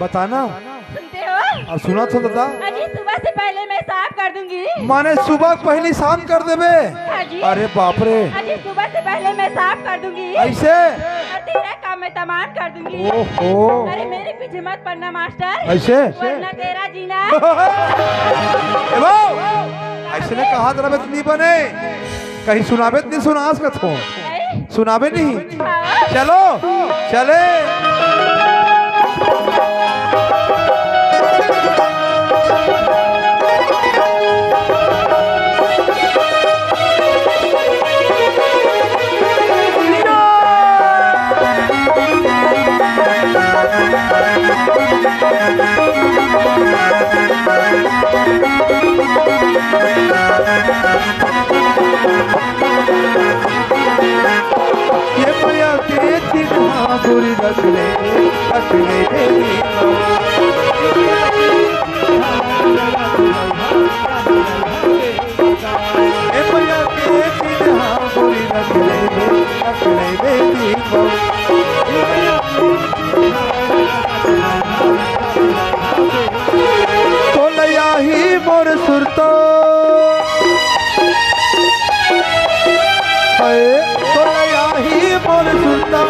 बताना। सुनते हो? अब सुना तो बता। अजी सुबह से पहले मैं साफ कर दूंगी। माने सुबह पहली शाम कर देवे। अजी अरे बाप रे, अजी सुबह से पहले मैं साफ कर दूंगी ऐसे? और तेरा काम मैं तमाम कर दूंगी। ओहो, अरे मेरे पीछे मत पड़ना मास्टर, ऐसे? वरना तेरा जीना। ए बो, ऐसे ने कहा जरा मैं नहीं बने, कहीं सुनाबे नहीं सुना सकत हो, सुनाबे नहीं। चलो चले। ये माया के चिन्हा बुरी रखले रखले ये माया के चिन्हा बुरी रखले रखले बेटी तो लया ही मोर सुरतो मोर सुनता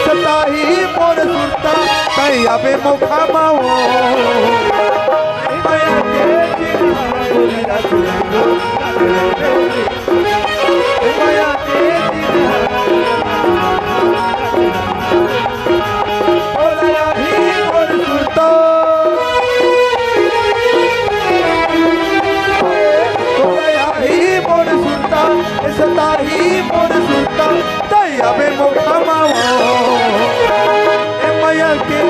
सता ही मोर सुनता कहीं अबे मुखा माओ माया के चिन्हा माया के चिन्हा ही मोर सुनता ही मोर सुनता सता ही मोर सुनता अबे मुखा माओ माया के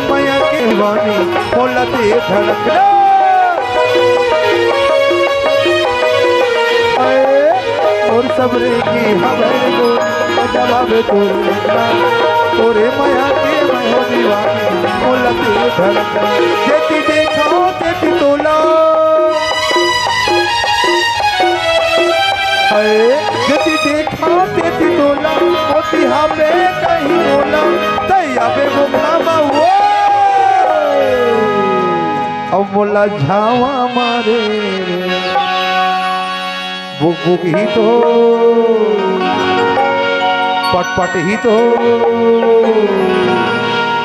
माया के वाणी बोलते धड़कना और सबरे की खबर को जवाब तोरे माया के मैं दीवानी बोलते धड़कना जेती देखो तेती तोला जेती देखो तेती तोला मोती हावे कहीं बोला तैया बे मुखा वो अब मोला झावा मारे बुक बुक ही तो पट ही तो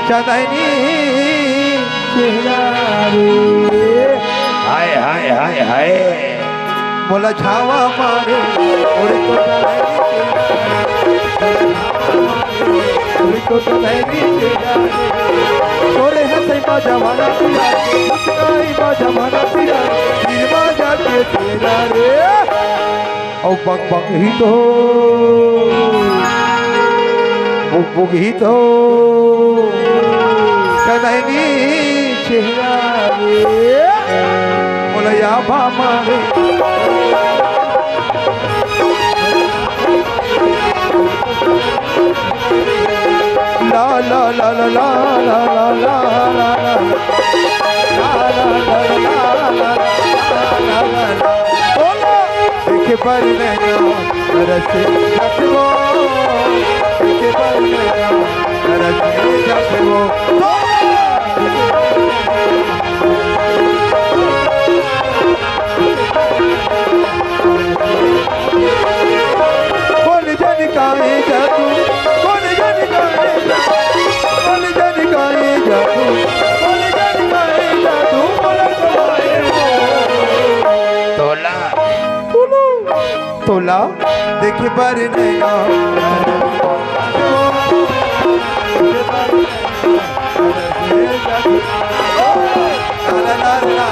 चंदनी चेहरा रे हाय हाय हाय हाय मोला झावा मारे और तो चलेगी तोरे हंसई बा जमाना पिया मुस्काई बा जमाना पिया निर्मा जाके तेरा रे औ बक बक ही तो बुक बुक ही तो कदनी चेहरा रे बोला या बा मारे la la la la la la la la la देखे पर नैना रसे जखबो देखे पर नैना रसे जखबो कौन जन काहे जादू कौन जन काहे कौन जन काहे जादू कौन जन काहे जादू तोला तोला देखे पर नैना la la la la la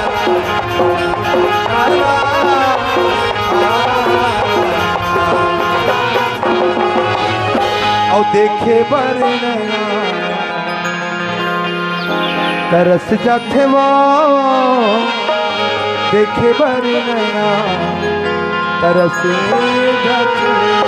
और देखे बर नया तरस जाते वो देखे बर नया तरस जाते